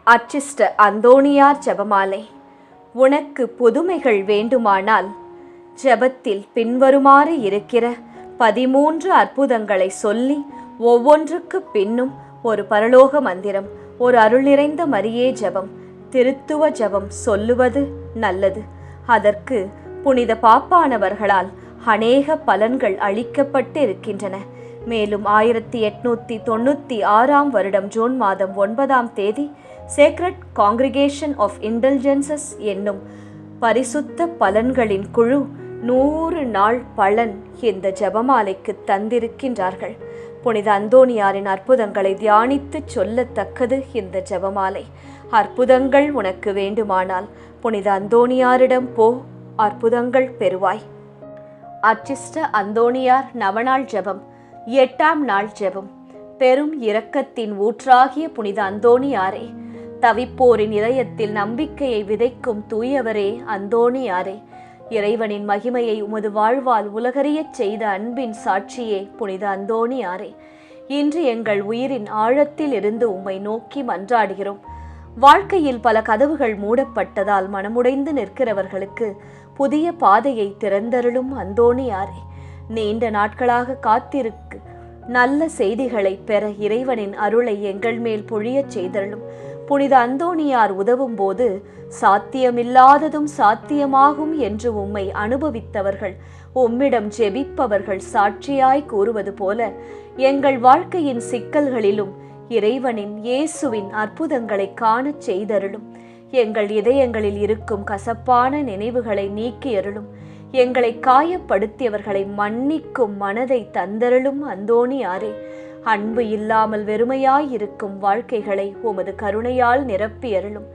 அச்சிஷ்ட அந்தோணியார் ஜெபமாலை. உனக்கு புதுமைகள் வேண்டுமானால் ஜெபத்தில் பின்வருமாறு இருக்கிற 13 அற்புதங்களை சொல்லி ஒவ்வொன்றுக்கு பின்னும் ஒரு பரலோக மந்திரம், ஒரு அருள் நிறைந்த மரியே ஜெபம், திருத்துவ ஜெபம் சொல்லுவது நல்லது. அதற்கு புனித பாப்பானவர்களால் அநேக பலன்கள் அளிக்கப்பட்டு இருக்கின்றன. மேலும் 1896 வருடம் ஜூன் மாதம் 9ஆம் தேதி சேக்ரட் காங்கிரிகேஷன் ஆஃப் இன்டெலிஜென்சஸ் என்னும் பரிசுத்த பலன்களின் குழு 100 நாள் பலன் இந்த ஜெபமாலைக்கு தந்திருக்கின்றார்கள். புனித அந்தோணியாரின் அற்புதங்களை தியானித்து சொல்லத்தக்கது இந்த ஜெபமாலை. அற்புதங்கள் உனக்கு வேண்டுமானால் புனித அந்தோணியாரிடம் போ, அற்புதங்கள் பெறுவாய். அச்சிஷ்ட அந்தோணியார் நவநாள் ஜெபம். 8ஆம் நாள் ஜெபம். பெரும் இரக்கத்தின் ஊற்றாகிய புனித அந்தோணியாரே, தவிப்போரின் இதயத்தில் நம்பிக்கையை விதைக்கும் தூயவரே அந்தோணியாரே, இறைவனின் மகிமையை உமது வாழ்வால் உலகறியச் செய்த அன்பின் சாட்சியே புனித அந்தோணியாரே, இன்று எங்கள் உயிரின் ஆழத்தில் இருந்து உம்மை நோக்கி மன்றாடுகிறோம். வாழ்க்கையில் பல கதவுகள் மூடப்பட்டதால் மனமுடைந்து நிற்கிறவர்களுக்கு புதிய பாதையை திறந்தருளும் அந்தோணியாரே, நீண்ட நாட்களாக காத்திருக்கு நல்ல செய்திகளை பெற இறைவனின் அருளை எங்கள் மேல் பொழியச் செய்தருளும். புனித அந்தோணியார் உதவும் போது சாத்தியமில்லாததும் சாத்தியமாகும் என்று உம்மை அனுபவித்தவர்கள், உம்மிடம் ஜெபிப்பவர்கள் சாட்சியாய் கூறுவது போல எங்கள் வாழ்க்கையின் சிக்கல்களிலும் இறைவனின் இயேசுவின் அற்புதங்களை காணச் செய்தருளும். எங்கள் இதயங்களில் இருக்கும் கசப்பான நினைவுகளை நீக்கியருளும். எங்களை காயப்படுத்தியவர்களை மன்னிக்கும் மனதை தந்தருளும் அந்தோணியாரே, அன்பு இல்லாமல் வெறுமையாயிருக்கும் வாழ்க்கைகளை உமது கருணையால் நிரப்பியருளும்.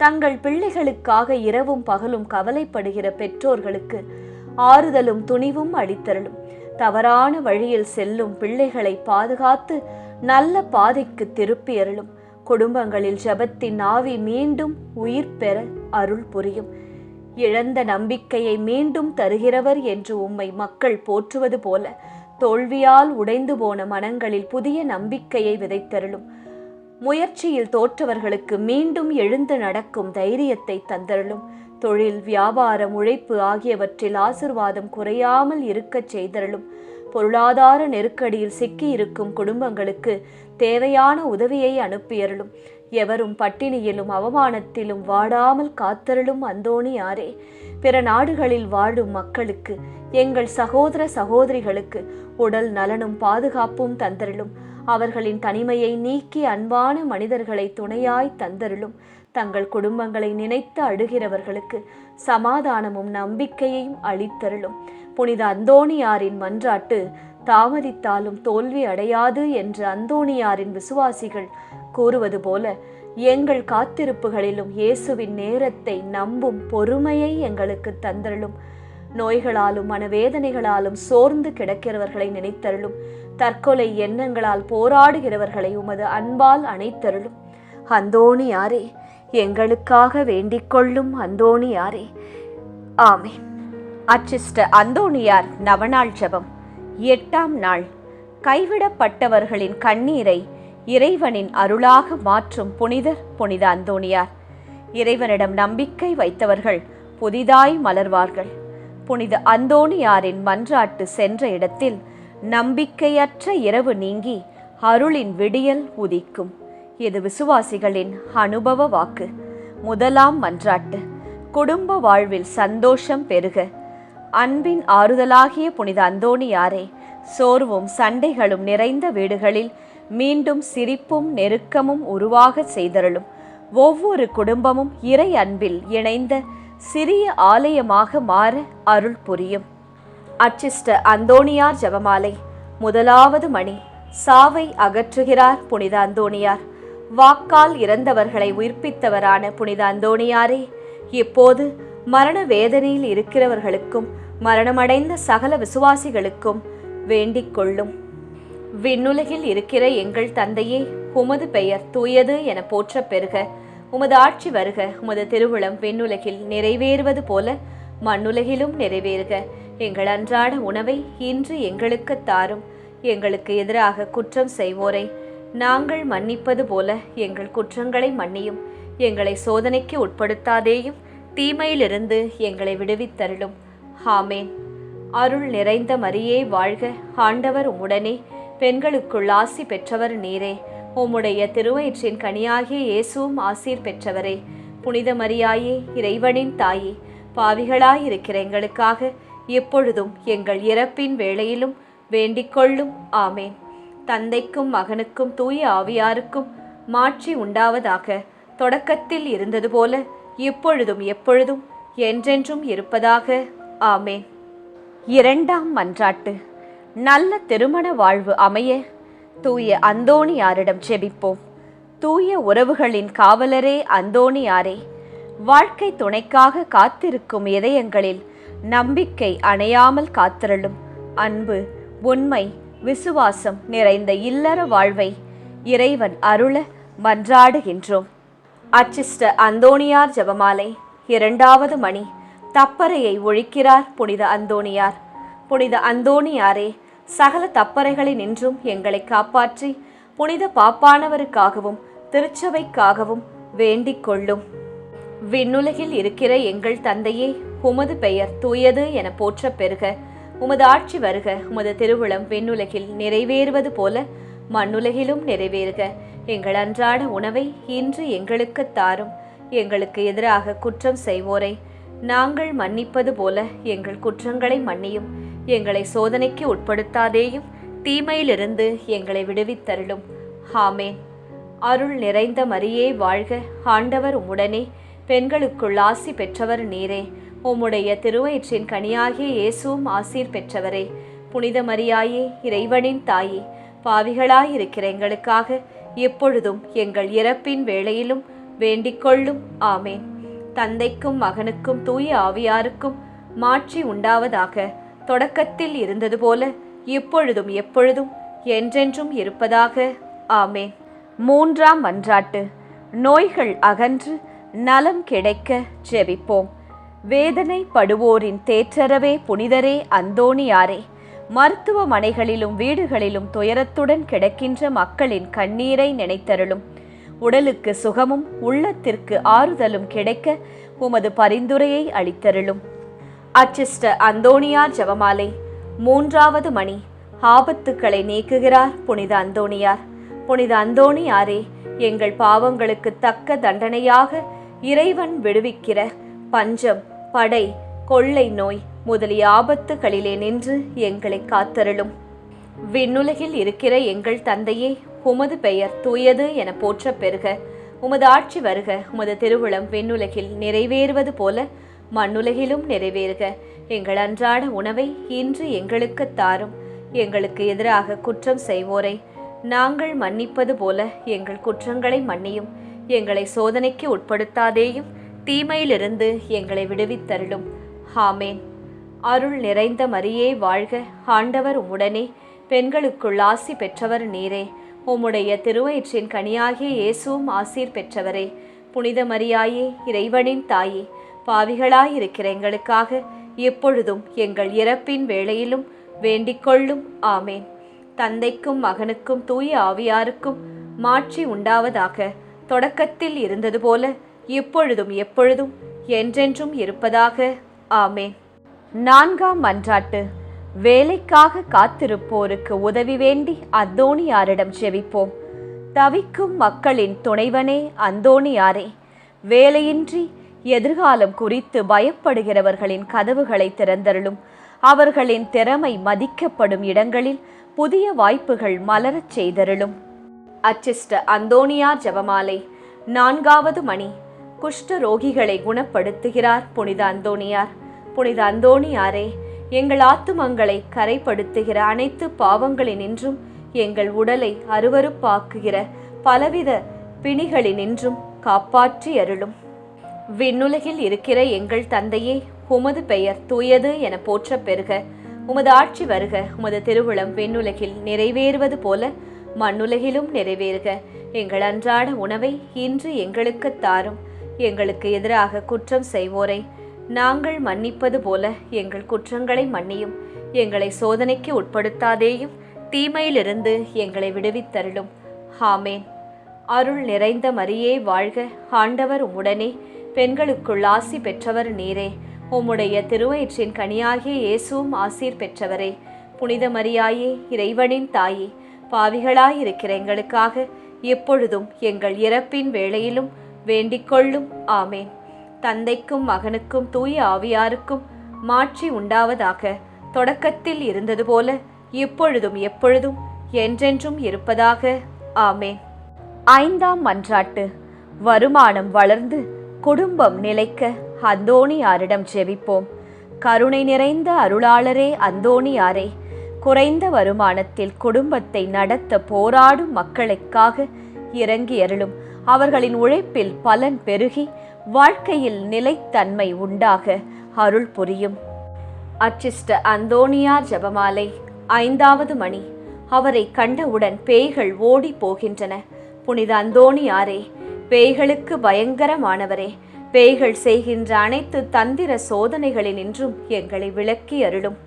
தங்கள் பிள்ளைகளுக்காக இரவும் பகலும் கவலைப்படுகிற பெற்றோர்களுக்கு ஆறுதலும் துணிவும் அளித்தருளும். தவறான வழியில் செல்லும் பிள்ளைகளை பாதுகாத்து நல்ல பாதைக்கு திருப்பியருளும். குடும்பங்களில் ஜெபத்தின் ஆவி மீண்டும் உயிர் பெற அருள் புரியும். இழந்த நம்பிக்கையை மீண்டும் தருகிறவர் என்று உம்மை மக்கள் போற்றுவது போல தோல்வியால் உடைந்து போன மனங்களில் புதிய நம்பிக்கையை விதைத்தருளும். முயற்சியில் தோற்றவர்களுக்கு மீண்டும் எழுந்து நடக்கும் தைரியத்தை தந்தருளும். தொழில், வியாபாரம், உழைப்பு ஆகியவற்றில் ஆசிர்வாதம் குறையாமல் இருக்கச் செய்தருளும். பொருளாதார நெருக்கடியில் சிக்கியிருக்கும் குடும்பங்களுக்கு தேவையான உதவியை அனுப்பியருளும். எவரும் பட்டினியிலும் அவமானத்திலும் வாடாமல் காத்தருளும் அந்தோணியாரே, பிற நாடுகளில் வாழும் மக்களுக்கு, எங்கள் சகோதர சகோதரிகளுக்கு உடல் நலனும் பாதுகாப்பும் தந்தருளும். அவர்களின் தனிமையை நீக்கி அன்பான மனிதர்களை துணையாய் தந்தருளும். தங்கள் குடும்பங்களை நினைத்து அழுகிறவர்களுக்கு சமாதானமும் நம்பிக்கையையும் அளித்தருளும். புனித அந்தோணியாரின் மன்றாட்டு தாமதித்தாலும் தோல்வி அடையாது என்று அந்தோணியாரின் விசுவாசிகள் கூறுவது போல எங்கள் காத்திருப்புகளிலும் இயேசுவின் நேரத்தை நம்பும் பொறுமையை எங்களுக்கு தந்தருளும். நோய்களாலும் மனவேதனைகளாலும் சோர்ந்து கிடக்கிறவர்களை நினைத்தருளும். தற்கொலை எண்ணங்களால் போராடுகிறவர்களை உமது அன்பால் அணைத்தருளும். அந்தோணியாரே, எங்களுக்காக வேண்டிக் கொள்ளும் அந்தோணியாரே. ஆமென். அச்சிஷ்ட அந்தோணியார் நவநாள் ஜெபம். 8ஆம் நாள். கைவிடப்பட்டவர்களின் கண்ணீரை இறைவனின் அருளாக மாற்றும் புனிதர் புனித அந்தோணியார். இறைவனிடம் நம்பிக்கை வைத்தவர்கள் புதிதாய் மலர்வார்கள். புனித அந்தோணியாரின் மன்றாட்டு சென்ற இடத்தில் நம்பிக்கையற்ற இரவு நீங்கி அருளின் விடியல் உதிக்கும். இது விசுவாசிகளின் அனுபவ வாக்கு. முதலாம் மன்றாட்டு. குடும்ப வாழ்வில் சந்தோஷம் பெருக. அன்பின் ஆறுதலாகிய புனித அந்தோணியாரே, சோர்வும் சண்டைகளும் நிறைந்த வீடுகளில் மீண்டும் சிரிப்பும் நெருக்கமும் உருவாக செய்தருளும். ஒவ்வொரு குடும்பமும் இறை அன்பில் இணைந்த சிறிய ஆலயமாக மாற அருள் புரியும். அச்சிஷ்ட அந்தோணியார் ஜெபமாலை. முதலாவது மணி. சாவை அகற்றுகிறார் புனித அந்தோணியார். வாக்கால் இறந்தவர்களை உயிர்ப்பித்தவரான புனித அந்தோணியாரே, இப்போது மரண வேதனையில் இருக்கிறவர்களுக்கும் மரணமடைந்த சகல விசுவாசிகளுக்கும் வேண்டிக் கொள்ளும். விண்ணுலகில் இருக்கிற எங்கள் தந்தையே, உமது பெயர் தூயது என போற்ற பெறுக. உமது ஆட்சி வருக. உமது திருவுளம் விண்ணுலகில் நிறைவேறுவது போல மண்ணுலகிலும் நிறைவேறுக. எங்கள் அன்றாட உணவை இன்று எங்களுக்கு தாரும். எங்களுக்கு எதிராக குற்றம் செய்வோரை நாங்கள் மன்னிப்பது போல எங்கள் குற்றங்களை மன்னியும். எங்களை சோதனைக்கு உட்படுத்தாதேயும், தீமையிலிருந்து எங்களை விடுவித்தருளும். ஆமேன். அருள் நிறைந்த மரியே வாழ்க, ஆண்டவர் உம்முடனே, பெண்களுக்குள் ஆசி பெற்றவர் நீரே. உம்முடைய திருவயிற்றின் கனியாகிய இயேசுவும் ஆசீர் பெற்றவரே. புனித மரியாயே, இறைவனின் தாயே, பாவிகளாயிருக்கிற எங்களுக்காக எப்பொழுதும் எங்கள் இறப்பின் வேளையிலும் வேண்டிக்கொள்ளும். ஆமேன். தந்தைக்கும் மகனுக்கும் தூய ஆவியாருக்கும் மாட்சி உண்டாவதாக. தொடக்கத்தில் இருந்தது போல இப்பொழுதும் எப்பொழுதும் என்றென்றும் இருப்பதாக. ஆமேன். இரண்டாம் மன்றாட்டு. நல்ல திருமண வாழ்வு அமைய தூய அந்தோணியாரிடம் ஜெபிப்போம். தூய உறவுகளின் காவலரே அந்தோணியாரே, வாழ்க்கை துணைக்காக காத்திருக்கும் இதயங்களில் நம்பிக்கை அணையாமல் காத்திரளும். அன்பு, உண்மை, விசுவாசம் நிறைந்த இல்லற வாழ்வை இறைவன் அருள மன்றாடுகின்றோம். அச்சிஷ்ட அந்தோணியார் ஜெபமாலை. இரண்டாவது மணி. தப்பறையை ஒழிக்கிறார் புனித அந்தோணியார். புனித அந்தோணியாரே, சகல தப்பறைகளினின்றும் எங்களை காப்பாற்றி புனித பாப்பானவருக்காகவும் திருச்சபைக்காகவும் வேண்டிக் கொள்ளும். விண்ணுலகில் இருக்கிற எங்கள் தந்தையே, உமது பெயர் தூயது என போற்ற பெறுக. உமது ஆட்சி வருக. உமது திருவுளம் விண்ணுலகில் நிறைவேறுவது போல மண்ணுலகிலும் நிறைவேறுக. எங்கள் அன்றாட உணவை இன்று எங்களுக்கு தாரும். எங்களுக்கு எதிராக குற்றம் செய்வோரை நாங்கள் மன்னிப்பது போல எங்கள் குற்றங்களை மன்னியும். எங்களை சோதனைக்கு உட்படுத்தாதேயும், தீமையிலிருந்து எங்களை விடுவித்தருளும். ஆமேன். அருள் நிறைந்த மரியே வாழ்க, ஆண்டவர் உம்முடனே, பெண்களுக்குள் ஆசி பெற்றவர் நீரே. உம்முடைய திருவயிற்றின் கனியாகிய இயேசுவும் ஆசீர் பெற்றவரே. புனித மரியாயே, இறைவனின் தாயே, பாவிகளாயிருக்கிற எங்களுக்காக எப்பொழுதும் எங்கள் இறப்பின் வேளையிலும் வேண்டிக்கொள்ளும். ஆமேன். தந்தைக்கும் மகனுக்கும் தூய ஆவியாருக்கும் மாட்சி உண்டாவதாக. தொடக்கத்தில் இருந்தது போல இப்பொழுதும் எப்பொழுதும் என்றென்றும் இருப்பதாக. ஆமேன். மூன்றாம் மன்றாட்டு. நோய்கள் அகன்று நலம் கிடைக்க ஜெபிப்போம். வேதனை படுவோரின் தேற்றரவே புனிதரே அந்தோணியாரே, மருத்துவமனைகளிலும் வீடுகளிலும் துயரத்துடன் கிடக்கின்ற மக்களின் கண்ணீரை நினைத்தருளும். உடலுக்கு சுகமும் உள்ளத்திற்கு ஆறுதலும் கிடைக்க உமது பரிந்துரையை அளித்தருளும். அச்சிஷ்ட அந்தோணியார் ஜெபமாலை. மூன்றாவது மணி. ஆபத்துக்களை நீக்குகிறார் புனித அந்தோணியார். புனித அந்தோணியாரே, எங்கள் பாவங்களுக்கு தக்க தண்டனையாக இறைவன் விடுவிக்கிற பஞ்சம், படை, கொள்ளை நோய் முதலிய ஆபத்துகளிலே நின்று எங்களை காத்தருளும். விண்ணுலகில் இருக்கிற எங்கள் தந்தையே, உமது பெயர் தூயது என போற்ற பெறுக. உமது ஆட்சி வருக. உமது திருவுளம் விண்ணுலகில் நிறைவேறுவது போல மண்ணுலகிலும் நிறைவேறுக. எங்கள் அன்றாட உணவை இன்று எங்களுக்கு தாரும். எங்களுக்கு எதிராக குற்றம் செய்வோரை நாங்கள் மன்னிப்பது போல எங்கள் குற்றங்களை மன்னியும். எங்களை சோதனைக்கு உட்படுத்தாதேயும், தீமையிலிருந்து எங்களை விடுவித்தருளும். ஆமேன். அருள் நிறைந்த மரியே வாழ்க, ஆண்டவர் உம்முடனே, பெண்களுக்குள் ஆசி பெற்றவர் நீரே. உம்முடைய திருவயிற்றின் கனியாகிய இயேசுவும் ஆசீர் பெற்றவரே. புனித மரியாயே, இறைவனின் தாயே, பாவிகளாயிருக்கிற எங்களுக்காக எப்பொழுதும் எங்கள் இறப்பின் வேளையிலும் வேண்டிக்கொள்ளும். ஆமேன். தந்தைக்கும் மகனுக்கும் தூய ஆவியாருக்கும் மாட்சி உண்டாவதாக. தொடக்கத்தில் இருந்தது போல இப்பொழுதும் எப்பொழுதும் என்றென்றும் இருப்பதாக. ஆமேன். நான்காம் மன்றாட்டு. வேலைக்காக காத்திருப்போருக்கு உதவி வேண்டி அந்தோணியாரிடம் ஜெபிப்போம். தவிக்கும் மக்களின் துணைவனே அந்தோணியாரே, வேலையின்றி எதிர்காலம் குறித்து பயப்படுகிறவர்களின் கதவுகளை திறந்தருளும். அவர்களின் திறமை மதிக்கப்படும் இடங்களில் புதிய வாய்ப்புகள் மலரச் செய்தருளும். அச்சிஷ்ட அந்தோணியார் ஜெபமாலை. நான்காவது மணி. குஷ்ட ரோகிகளை குணப்படுத்துகிறார் புனித அந்தோணியார். புனித அந்தோணியாரே, எங்கள் ஆத்துமங்களை கரைப்படுத்துகிற அனைத்து பாவங்களினின்றும் எங்கள் உடலை அருவருப்பாக்குகிற பலவித பிணிகளினின்றும் காப்பாற்றி அருளும். விண்ணுலகில் இருக்கிற எங்கள் தந்தையே, உமது பெயர் தூயது என போற்ற பெறுக. உமது ஆட்சி வருக. உமது திருவுளம் விண்ணுலகில் நிறைவேறுவது போல மண்ணுலகிலும் நிறைவேறுக. எங்கள் அன்றாட உணவை இன்று எங்களுக்கு தாரும். எங்களுக்கு எதிராக குற்றம் செய்வோரை நாங்கள் மன்னிப்பது போல எங்கள் குற்றங்களை மன்னியும். எங்களை சோதனைக்கு உட்படுத்தாதேயும், தீமையிலிருந்து எங்களை விடுவித்தருளும். ஆமேன். அருள் நிறைந்த மரியே வாழ்க, ஆண்டவர் உம்முடனே, பெண்களுக்குள் ஆசி பெற்றவர் நீரே. உம்முடைய திருவயிற்றின் கனியாகிய இயேசுவும் ஆசீர் பெற்றவரே. புனித மரியாயே, இறைவனின் தாயே, பாவிகளாயிருக்கிற எங்களுக்காக எப்பொழுதும் எங்கள் இறப்பின் வேளையிலும் வேண்டிக்கொள்ளும். ஆமேன். தந்தைக்கும் மகனுக்கும் தூய ஆவியாருக்கும் மாட்சி உண்டாவதாக. தொடக்கத்தில் இருந்தது போல இப்பொழுதும் எப்பொழுதும் என்றென்றும் இருப்பதாக. ஆமேன். ஐந்தாம் மன்றாட்டு. வருமானம் வளர்ந்து குடும்பம் நிலைக்க அந்தோணியாரிடம் ஜெபிப்போம். கருணை நிறைந்த அருளாளரே அந்தோணியாரே, குறைந்த வருமானத்தில் குடும்பத்தை நடத்த போராடும் மக்களுக்காக இறங்கி அருளும். அவர்களின் உழைப்பில் பலன் பெருகி வாழ்க்கையில் நிலைத்தன்மை உண்டாக அருள் புரியும். அச்சிஷ்ட அந்தோணியார் ஜெபமாலை. ஐந்தாவது மணி. அவரை கண்டவுடன் பேய்கள் ஓடி போகின்றன. புனித அந்தோணியாரே, பேய்களுக்கு பயங்கரமானவரே, பேய்கள் செய்கின்ற அனைத்து தந்திர சோதனைகளினின்றும் எங்களை விலக்கி அருளும்.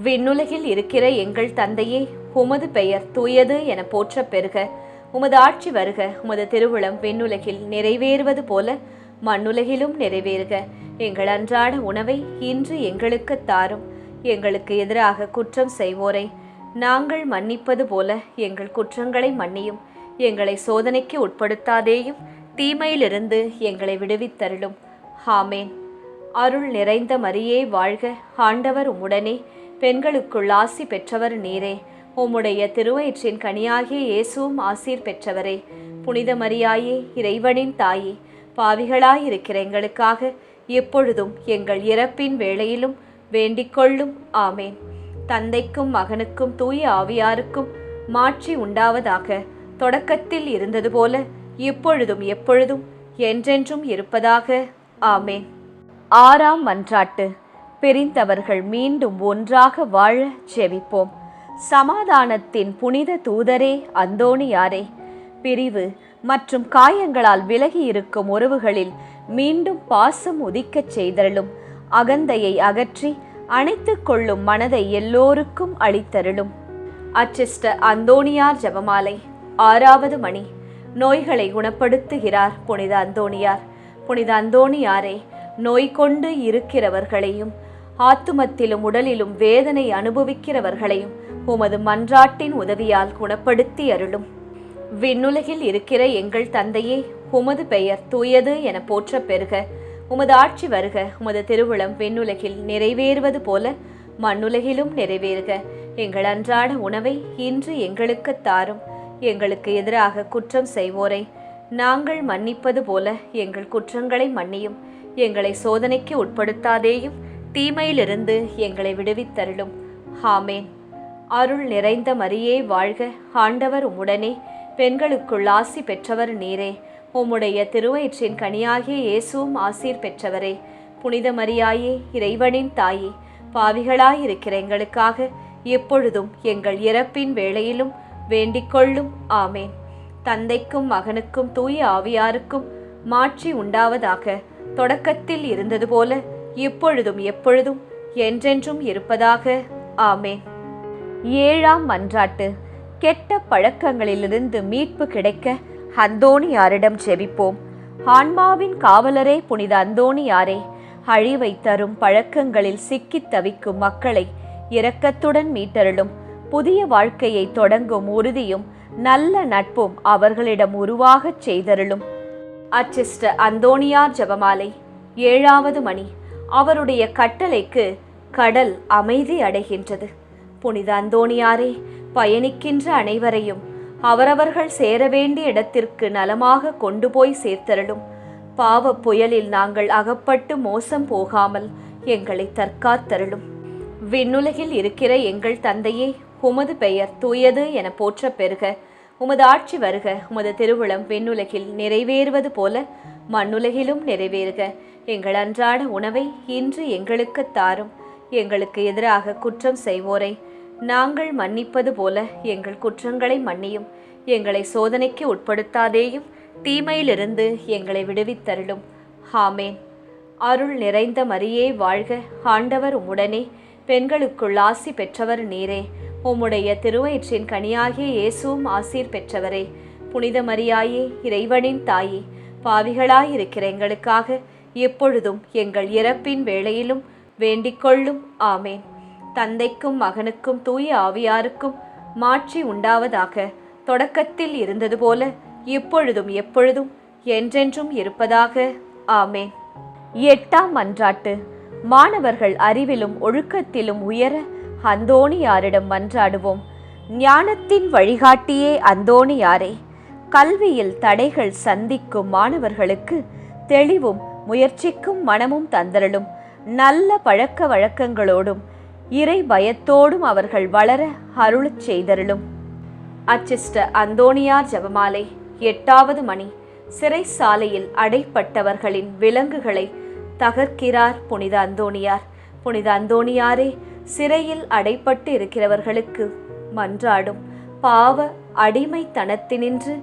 விண்ணுலகில் இருக்கிற எங்கள் தந்தையே, உமது பெயர் தூயது என போற்ற பெறுக. உமது ஆட்சி வருக. உமது திருவுளம் விண்ணுலகில் நிறைவேறுவது போல மண்ணுலகிலும் நிறைவேறுக. எங்கள் அன்றாட உணவை இன்று எங்களுக்கு தாரும். எங்களுக்கு எதிராக குற்றம் செய்வோரை நாங்கள் மன்னிப்பது போல எங்கள் குற்றங்களை மன்னியும். எங்களை சோதனைக்கு உட்படுத்தாதேயும், தீமையிலிருந்து எங்களை விடுவித்தருளும். ஆமேன். அருள் நிறைந்த மரியே வாழ்க, ஆண்டவர் உம்முடனே, பெண்களுக்குள் ஆசி பெற்றவர் நீரே. உம்முடைய திருவயிற்றின் கனியாகிய இயேசுவும் ஆசீர் பெற்றவரே. புனித மரியாயே, இறைவனின் தாயே, பாவிகளாயிருக்கிற எங்களுக்காக எப்பொழுதும் எங்கள் இறப்பின் வேளையிலும் வேண்டிக்கொள்ளும். ஆமேன். தந்தைக்கும் மகனுக்கும் தூய ஆவியாருக்கும் மாட்சி உண்டாவதாக. தொடக்கத்தில் இருந்தது போல இப்பொழுதும் எப்பொழுதும் என்றென்றும் இருப்பதாக. ஆமேன். ஆறாம் மன்றாட்டு. பிரிந்தவர்கள் மீண்டும் ஒன்றாக வாழ ஜெபிப்போம். சமாதானத்தின் புனித தூதரே அந்தோணியாரே, பிரிவு மற்றும் காயங்களால் விலகி இருக்கும் உறவுகளில் மீண்டும் பாசம் உதிக்கச் செய்தருளும். அகந்தையை அகற்றி அணைத்துக் கொள்ளும் மனதை எல்லோருக்கும் அளித்தருளும். அச்சிஷ்ட அந்தோணியார் ஜெபமாலை. ஆறாவது மணி. நோய்களை குணப்படுத்துகிறார் புனித அந்தோணியார். புனித அந்தோணியாரே, நோய் கொண்டு இருக்கிறவர்களையும் ஆத்துமத்திலும் உடலிலும் வேதனை அனுபவிக்கிறவர்களையும் உமது மன்றாட்டின் உதவியால் குணப்படுத்தி அருளும். விண்ணுலகில் இருக்கிற எங்கள் தந்தையே, உமது பெயர் தூயது என போற்ற பெறுக. உமது ஆட்சி வருக. உமது திருவுளம் விண்ணுலகில் நிறைவேறுவது போல மண்ணுலகிலும் நிறைவேறுக. எங்கள் அன்றாட உணவை இன்று எங்களுக்கு தாரும். எங்களுக்கு எதிராக குற்றம் செய்வோரை நாங்கள் மன்னிப்பது போல எங்கள் குற்றங்களை மன்னியும். எங்களை சோதனைக்கு உட்படுத்தாதேயும், தீமையிலிருந்து எங்களை விடுவித்தருளும். ஆமேன். அருள் நிறைந்த மரியே வாழ்க, ஆண்டவர் உம்முடனே, பெண்களுக்குள் ஆசி பெற்றவர் நீரே. உம்முடைய திருவயிற்றின் கனியாகிய இயேசுவும் ஆசீர் பெற்றவரே. புனித மரியாயே, இறைவனின் தாயே, பாவிகளாயிருக்கிற எங்களுக்காக எப்பொழுதும் எங்கள் இறப்பின் வேளையிலும் வேண்டிக்கொள்ளும். ஆமேன். தந்தைக்கும் மகனுக்கும் தூய ஆவியாருக்கும் மாட்சி உண்டாவதாக. தொடக்கத்தில் இருந்தது போல இப்பொழுதும் எப்பொழுதும் என்றென்றும் இருப்பதாக. ஆமேன். ஏழாம் மன்றாட்டு. கெட்ட பழக்கங்களிலிருந்து மீட்பு கிடைக்க அந்தோணியாரிடம் ஜெபிப்போம். ஆன்மாவின் காவலரே புனித அந்தோணியாரே, அழிவை தரும் பழக்கங்களில் சிக்கித் தவிக்கும் மக்களை இரக்கத்துடன் மீட்டருளும். புதிய வாழ்க்கையை தொடங்கும் உறுதியும் நல்ல நட்பும் அவர்களிடம் உருவாகச் செய்தருளும். அச்சிஷ்ட அந்தோணியார் ஜெபமாலை. ஏழாவது மணி. அவருடைய கட்டளைக்கு கடல் அமைதி அடைகின்றது. புனித அந்தோணியாரே, பயணிக்கின்ற அனைவரையும் அவரவர்கள் சேர வேண்டிய இடத்திற்கு நலமாக கொண்டு போய் சேர்த்தருளும். பாவ புயலில் நாங்கள் அகப்பட்டு மோசம் போகாமல் எங்களை தற்காத்தருளும். விண்ணுலகில் இருக்கிற எங்கள் தந்தையே, உமது பெயர் தூயது என போற்ற பெறுக. உமது ஆட்சி வருக. உமது திருவுளம் விண்ணுலகில் நிறைவேறுவது போல மண்ணுலகிலும் நிறைவேறுக. எங்கள் அன்றாட உணவை இன்று எங்களுக்கு தாரும். எங்களுக்கு எதிராக குற்றம் செய்வோரை நாங்கள் மன்னிப்பது போல எங்கள் குற்றங்களை மன்னியும். எங்களை சோதனைக்கு உட்படுத்தாதேயும், தீமையிலிருந்து எங்களை விடுவித்தருளும். ஆமேன். அருள் நிறைந்த மரியே வாழ்க, ஆண்டவர் உம்முடனே, பெண்களுக்குள் ஆசி பெற்றவர் நீரே. உம்முடைய திருவயிற்றின் கனியாகிய இயேசுவும் ஆசீர் பெற்றவரே. புனித மரியாயே, இறைவனின் தாயே, பாவிகளாயிருக்கிற எங்களுக்காக எப்பொழுதும் எங்கள் இறப்பின் வேளையிலும் வேண்டிக்கொள்ளும். ஆமேன். தந்தைக்கும் மகனுக்கும் தூய ஆவியாருக்கும் மாட்சி உண்டாவதாக. தொடக்கத்தில் இருந்தது போல இப்பொழுதும் எப்பொழுதும் என்றென்றும் இருப்பதாக. ஆமேன். 8ஆம் மன்றாட்டு. மாணவர்கள் அறிவிலும் ஒழுக்கத்திலும் உயர அந்தோணியாரிடம் மன்றாடுவோம். ஞானத்தின் வழிகாட்டியே அந்தோணியாரே, கல்வியில் தடைகள் சந்திக்கும் மாணவர்களுக்கு தெளிவும் முயற்சிக்கும் மனமும் தந்தரலும். நல்ல பழக்க வழக்கங்களோடும் இறை பயத்தோடும் அவர்கள் வளர அருளச் செய்தருளும். அச்சிஷ்ட அந்தோணியார் ஜெபமாலை. 8வது மணி. சிறைச்சாலையில் அடைப்பட்டவர்களின் விலங்குகளை தகர்க்கிறார் புனித அந்தோணியார். புனித அந்தோணியாரே, சிறையில் அடைப்பட்டு இருக்கிறவர்களுக்கு மன்றாடும் பாவ அடிமைத்தனத்தினின்று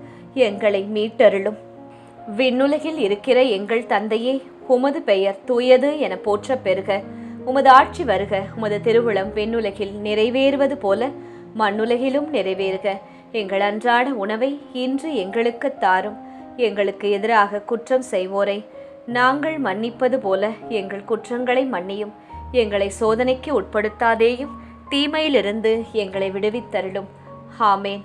எங்களை மீட்டருளும். விண்ணுலகில் இருக்கிற எங்கள் தந்தையே, உமது பெயர் தூயது என போற்ற பெறுக. உமது ஆட்சி வருக. உமது திருவுளம் விண்ணுலகில் நிறைவேறுவது போல மண்ணுலகிலும் நிறைவேறுக. எங்கள் அன்றாட உணவை இன்று எங்களுக்கு தாரும். எங்களுக்கு எதிராக குற்றம் செய்வோரை நாங்கள் மன்னிப்பது போல எங்கள் குற்றங்களை மன்னியும். எங்களை சோதனைக்கு உட்படுத்தாதேயும், தீமையிலிருந்து எங்களை விடுவித்தருளும். ஆமேன்.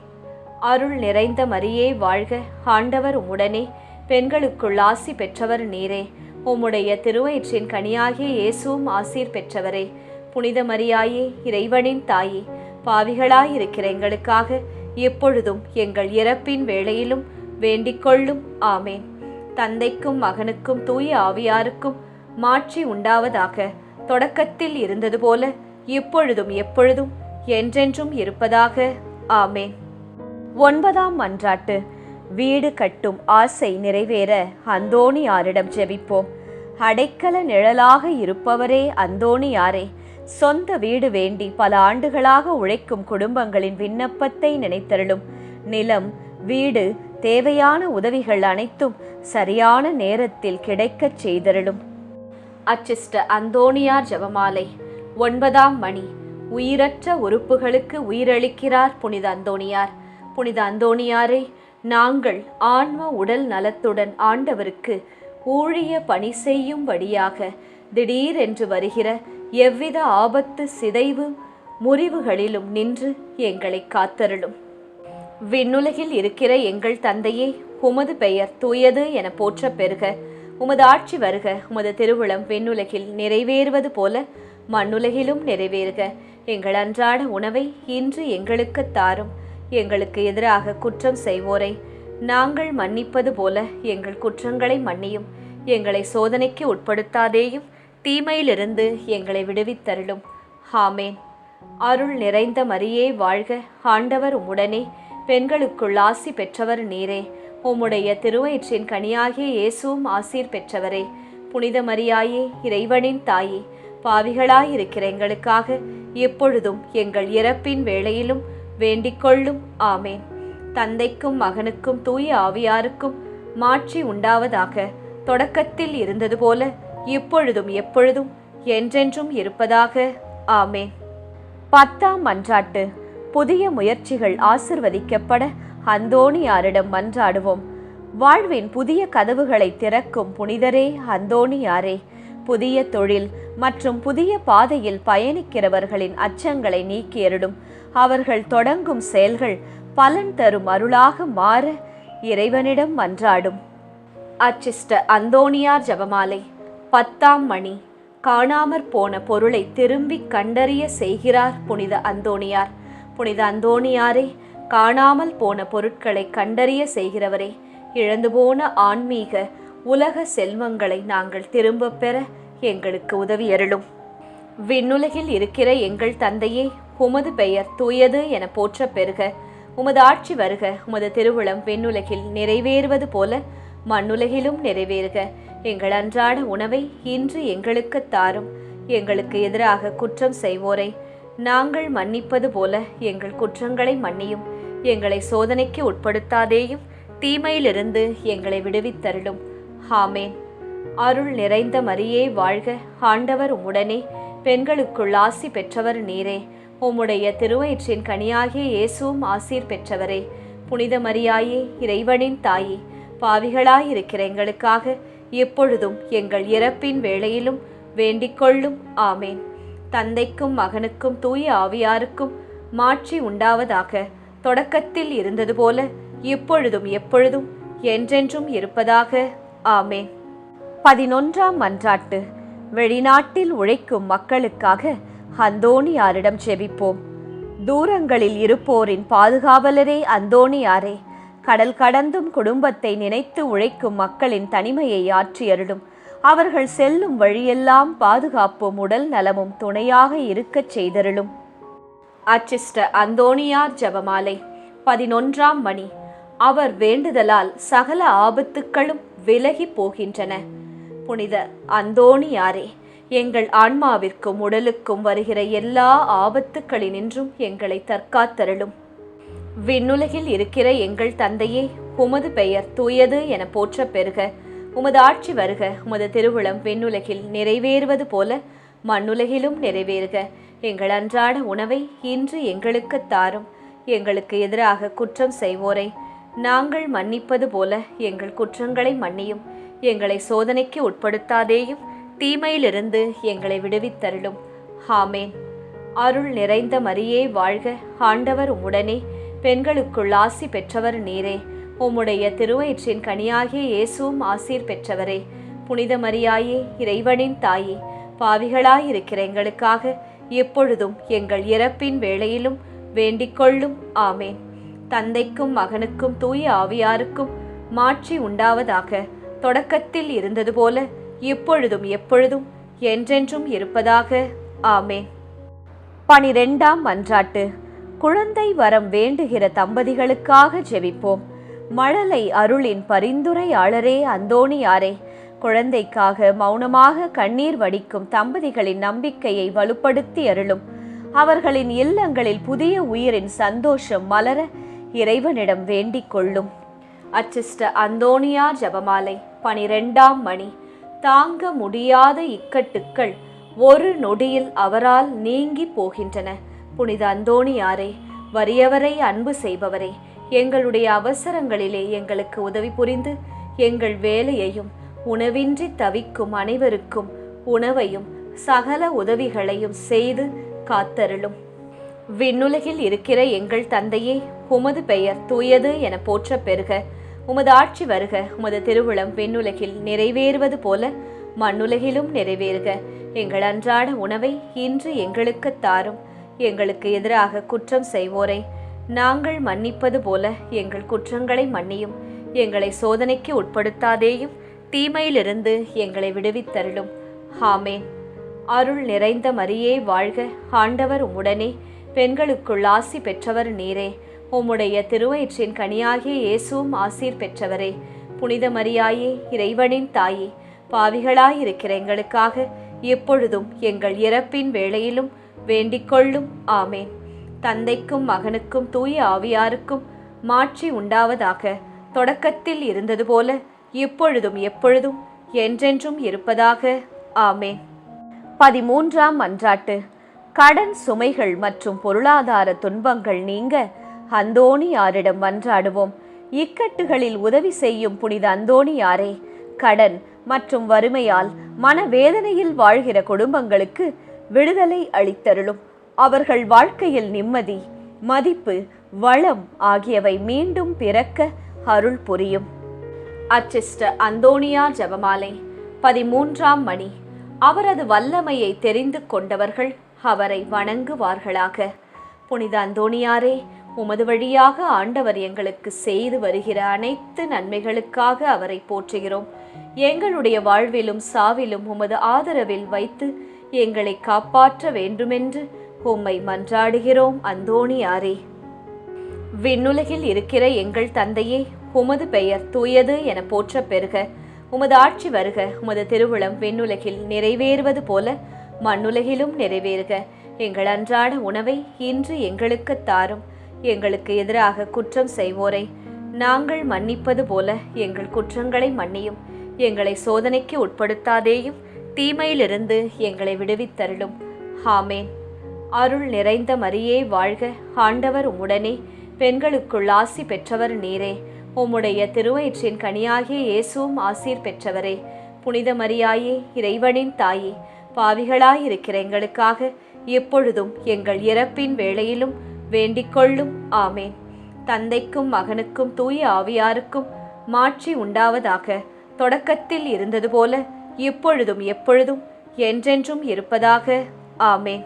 அருள் நிறைந்த மரியே வாழ்க. ஆண்டவர் உம்முடனே, பெண்களுக்குள் ஆசி பெற்றவர் நீரே. உம்முடைய திருவயிற்றின் கனியாகிய இயேசுவும் ஆசீர் பெற்றவரே. புனித மரியாயே, இறைவனின் தாயே, பாவிகளாயிருக்கிற எங்களுக்காக எப்பொழுதும் எங்கள் இறப்பின் வேளையிலும் வேண்டிக்கொள்ளும். ஆமேன். தந்தைக்கும் மகனுக்கும் தூய ஆவியாருக்கும் மாட்சி உண்டாவதாக. தொடக்கத்தில் இருந்தது போல இப்பொழுதும் எப்பொழுதும் என்றென்றும் இருப்பதாக. ஆமேன். 9ஆம் மன்றாட்டு. வீடு கட்டும் ஆசை நிறைவேற அந்தோணியாரிடம் ஜெபிப்போம். அடைக்கல நிழலாக இருப்பவரே அந்தோணியாரே, சொந்த வீடு வேண்டி பல ஆண்டுகளாக உழைக்கும் குடும்பங்களின் விண்ணப்பத்தை நினைத்தருளும். நிலம், வீடு, தேவையான உதவிகள் அனைத்தும் சரியான நேரத்தில் கிடைக்கச் செய்தருளும். அச்சிஷ்ட அந்தோணியார் ஜெபமாலை. 9ஆம் மணி. உயிரற்ற உறுப்புகளுக்கு உயிரளிக்கிறார் புனித அந்தோணியார். புனித அந்தோணியாரை, நாங்கள் ஆன்ம உடல் நலத்துடன் ஆண்டவருக்கு ஊழிய பணி செய்யும்படியாக திடீரென்று வருகிற எவ்வித ஆபத்து, சிதைவு, முறிவுகளிலும் நின்று எங்களை காத்தருளும். விண்ணுலகில் இருக்கிற எங்கள் தந்தையே, உமது பெயர் தூயது என போற்ற பெறுக. உமது ஆட்சி வருக. உமது திருவுளம் விண்ணுலகில் நிறைவேறுவது போல மண்ணுலகிலும் நிறைவேறுக. எங்கள் அன்றாட உணவை இன்று எங்களுக்கு தாரும். எங்களுக்கு எதிராக குற்றம் செய்வோரை நாங்கள் மன்னிப்பது போல எங்கள் குற்றங்களை மன்னியும். எங்களை சோதனைக்கு உட்படுத்தாதேயும், தீமையிலிருந்து எங்களை விடுவித்தருளும். ஆமேன். அருள் நிறைந்த மரியே வாழ்க. ஆண்டவர் உம்முடனே, பெண்களுக்குள் ஆசி பெற்றவர் நீரே. உம்முடைய திருவயிற்றின் கனியாகிய இயேசுவும் ஆசீர் பெற்றவரே. புனித மரியாயே, இறைவனின் தாயே, பாவிகளாயிருக்கிற எங்களுக்காக எப்பொழுதும் எங்கள் இறப்பின் வேளையிலும் வேண்டிக்கொள்ளும். ஆமேன். தந்தைக்கும் மகனுக்கும் தூய ஆவியாருக்கும் மாட்சி உண்டாவதாக. தொடக்கத்தில் இருந்தது போல இப்பொழுதும் எப்பொழுதும் என்றென்றும் இருப்பதாக. ஆமேன். 10ஆம் மன்றாட்டு. புதிய முயற்சிகள் ஆசிர்வதிக்கப்பட அந்தோணியாரிடம் மன்றாடுவோம். வாழ்வின் புதிய கதவுகளை திறக்கும் புனிதரே அந்தோணியாரே, புதிய தொழில் மற்றும் புதிய பாதையில் பயணிக்கிறவர்களின் அச்சங்களை நீக்கியருடும். அவர்கள் தொடங்கும் செயல்கள் பலன் தரும் அருளாக மாற இறைவனிடம் மன்றாடும். அச்சிஷ்ட அந்தோணியார் ஜெபமாலை. 10ஆம் மணி. காணாமற் போன பொருளை திரும்பி கண்டறிய செய்கிறார் புனித அந்தோணியார். புனித அந்தோணியாரே, காணாமல் போன பொருட்களை கண்டறிய செய்கிறவரே, இழந்து போன ஆன்மீக உலக செல்வங்களை நாங்கள் திரும்ப பெற எங்களுக்கு உதவியருளும். விண்ணுலகில் இருக்கிற எங்கள் தந்தையே, உமது பெயர் தூயது என போற்ற பெறுக. உமது ஆட்சி வருக. உமது திருவுளம் விண்ணுலகில் நிறைவேறுவது போல மண்ணுலகிலும் நிறைவேறுக. எங்கள் அன்றாட உணவை இன்று எங்களுக்கு தாரும். எங்களுக்கு எதிராக குற்றம் செய்வோரை நாங்கள் மன்னிப்பது போல எங்கள் குற்றங்களை மன்னியும். எங்களை சோதனைக்கு உட்படுத்தாதேயும், தீமையிலிருந்து எங்களை விடுவித்தருளும். ஆமேன். அருள் நிறைந்த மரியே வாழ்க. ஆண்டவர் உம்முடனே, பெண்களுக்குள் ஆசி பெற்றவர் நீரே. உம்முடைய திருவயிற்றின் கனியாகிய இயேசுவும் ஆசீர் பெற்றவரே. புனித மரியாயே, இறைவனின் தாயே, பாவிகளாயிருக்கிற எங்களுக்காக எப்பொழுதும் எங்கள் இறப்பின் வேளையிலும் வேண்டிக்கொள்ளும். ஆமேன். தந்தைக்கும் மகனுக்கும் தூய ஆவியாருக்கும் மாட்சி உண்டாவதாக. தொடக்கத்தில் இருந்தது போல இப்பொழுதும் எப்பொழுதும் என்றென்றும் இருப்பதாக. ஆமேன். 11ஆம் மன்றாட்டு. வெளிநாட்டில் உழைக்கும் மக்களுக்காக அந்தோணியாரிடம் ஜெபிப்போம். தூரங்களில் இருப்போரின் பாதுகாவலரே அந்தோணியாரே, கடல் கடந்தும் குடும்பத்தை நினைத்து உழைக்கும் மக்களின் தனிமையை ஆற்றியருளும். அவர்கள் செல்லும் வழியெல்லாம் பாதுகாப்பும் உடல் நலமும் துணையாக இருக்கச் செய்தருளும். அச்சிஷ்ட அந்தோணியார் ஜெபமாலை. 11ஆம் மணி. அவர் வேண்டுதலால் சகல ஆபத்துக்களும் விலகி போகின்றன. புனித அந்தோணியாரே, எங்கள் ஆன்மாவிற்கும் உடலுக்கும் வருகிற எல்லா ஆபத்துக்களினின்றும் எங்களை தற்காத்தருளும். விண்ணுலகில் இருக்கிற எங்கள் தந்தையே, உமது பெயர் தூயது என போற்ற பெறுக. உமது ஆட்சி வருக. உமது திருவுளம் விண்ணுலகில் நிறைவேறுவது போல மண்ணுலகிலும் நிறைவேறுக. எங்கள் அன்றாட உணவை இன்று எங்களுக்கு தாரும். எங்களுக்கு எதிராக குற்றம் செய்வோரை நாங்கள் மன்னிப்பது போல எங்கள் குற்றங்களை மன்னியும். எங்களை சோதனைக்கு உட்படுத்தாதேயும், தீமையிலிருந்து எங்களை விடுவித்தருளும். ஆமேன். அருள் நிறைந்த மரியே வாழ்க. ஆண்டவர் உம்முடனே, பெண்களுக்குள் ஆசி பெற்றவர் நீரே. உம்முடைய திருவயிற்றின் கனியாகிய இயேசுவும் ஆசீர் பெற்றவரே. புனித மரியாயே, இறைவனின் தாயே, பாவிகளாயிருக்கிற எங்களுக்காக எப்பொழுதும் எங்கள் இறப்பின் வேளையிலும் வேண்டிக்கொள்ளும். ஆமேன். தந்தைக்கும் மகனுக்கும் தூய ஆவியாருக்கும் மாட்சி உண்டாவதாக. தொடக்கத்தில் இருந்தது போல இப்பொழுதும் எப்பொழுதும் என்றென்றும் இருப்பதாக. ஆமேன். 12ஆம் மன்றாட்டு. குழந்தை வரம் வேண்டுகிற தம்பதிகளுக்காக ஜெபிப்போம். மழலை அருளின் பரிந்துரையாளரே அந்தோணியாரே, குழந்தைக்காக மௌனமாக கண்ணீர் வடிக்கும் தம்பதிகளின் நம்பிக்கையை வலுப்படுத்தி அருளும். அவர்களின் இல்லங்களில் புதிய உயிரின் சந்தோஷம் மலர இறைவனிடம் வேண்டிக் கொள்ளும். அச்சிஷ்ட அந்தோணியார் ஜெபமாலை. 12ஆம் மணி. தாங்க முடியாத இக்கட்டுக்கள் ஒரு நொடியில் அவரால் நீங்கி போகின்றன. புனித அந்தோணியாரே, வறியவரை அன்பு செய்பவரே, எங்களுடைய அவசரங்களிலே எங்களுக்கு உதவி புரிந்து எங்கள் வேலையையும் உணவின்றி தவிக்கும் அனைவருக்கும் உணவையும் சகல உதவிகளையும் செய்து காத்தருளும். விண்ணுலகில் இருக்கிற எங்கள் தந்தையே, உமது பெயர் தூயது என போற்ற பெறுக. உமது ஆட்சி வருக. உமது திருவுளம் விண்ணுலகில் நிறைவேறுவது போல மண்ணுலகிலும் நிறைவேறுக. எங்கள் அன்றாட உணவை இன்று எங்களுக்கு தாரும். எங்களுக்கு எதிராக குற்றம் செய்வோரை நாங்கள் மன்னிப்பது போல எங்கள் குற்றங்களை மன்னியும். எங்களை சோதனைக்கு உட்படுத்தாதேயும், தீமையிலிருந்து எங்களை விடுவித்தருளும். ஆமேன். அருள் நிறைந்த மரியே வாழ்க. ஆண்டவர் உம்முடனே, பெண்களுக்குள் ஆசி பெற்றவர் நீரே. உம்முடைய திருவயிற்றின் கனியாகிய இயேசுவும் ஆசீர் பெற்றவரே. புனித மரியாயே, இறைவனின் தாயே, பாவிகளாயிருக்கிற எங்களுக்காக எப்பொழுதும் எங்கள் இறப்பின் வேளையிலும் வேண்டிக்கொள்ளும். ஆமேன். தந்தைக்கும் மகனுக்கும் தூய ஆவியாருக்கும் மாட்சி உண்டாவதாக. தொடக்கத்தில் இருந்தது போல இப்பொழுதும் எப்பொழுதும் என்றென்றும் இருப்பதாக. ஆமேன். 13ஆம் மன்றாட்டு. கடன் சுமைகள் மற்றும் பொருளாதார துன்பங்கள் நீங்க அந்தோணியாரிடம் மன்றாடுவோம். இக்கட்டுகளில் உதவி செய்யும் புனித அந்தோணியாரே, கடன் மற்றும் வறுமையால் மனவேதனையில் வாழ்கிற குடும்பங்களுக்கு விடுதலை அளித்தருளும். அவர்கள் வாழ்க்கையில் நிம்மதி, மதிப்பு, வளம் ஆகியவை மீண்டும் பிறக்க அருள் புரியும். அச்சிஷ்ட அந்தோணியார் ஜெபமாலை. 13ஆம் மணி. அவரது வல்லமையை தெரிந்து கொண்டவர்கள் அவரை வணங்குவார்களாக. புனித அந்தோணியாரே, உமது வழியாக ஆண்டவர் எங்களுக்கு செய்து வருகிற அனைத்து நன்மைகளுக்காக அவரை போற்றுகிறோம். எங்களுடைய வாழ்விலும் சாவிலும் உமது ஆதரவில் வைத்து எங்களை காப்பாற்ற வேண்டுமென்று உம்மை மன்றாடுகிறோம். அந்தோணியாரே, விண்ணுலகில் இருக்கிற எங்கள் தந்தையே, உமது பெயர் தூயது என போற்ற பெறுக. உமது ஆட்சி வருக. உமது திருவுளம் விண்ணுலகில் நிறைவேறுவது போல மண்ணுலகிலும் நிறைவேறுக. எங்கள் அன்றாட உணவை இன்று எங்களுக்கு தாரும். எங்களுக்கு எதிராக குற்றம் செய்வோரை நாங்கள் மன்னிப்பது போல எங்கள் குற்றங்களை மன்னியும். எங்களை சோதனைக்கு உட்படுத்தாதேயும், தீமையிலிருந்து எங்களை விடுவித்தருளும். ஆமேன். அருள் நிறைந்த மரியே வாழ்க. ஆண்டவர் உம்முடனே, பெண்களுக்குள் ஆசி பெற்றவர் நீரே. உம்முடைய திருவயிற்றின் கனியாகிய இயேசுவும் ஆசீர் பெற்றவரே. புனித மரியாயே, இறைவனின் தாயே, பாவிகளாயிருக்கிற எங்களுக்காக எப்பொழுதும் எங்கள் இறப்பின் வேளையிலும் வேண்டிக்கொள்ளும். ஆமேன். தந்தைக்கும் மகனுக்கும் தூய ஆவியாருக்கும் மாட்சி உண்டாவதாக. தொடக்கத்தில் இருந்தது போல இப்பொழுதும் எப்பொழுதும் என்றென்றும் இருப்பதாக. ஆமேன்.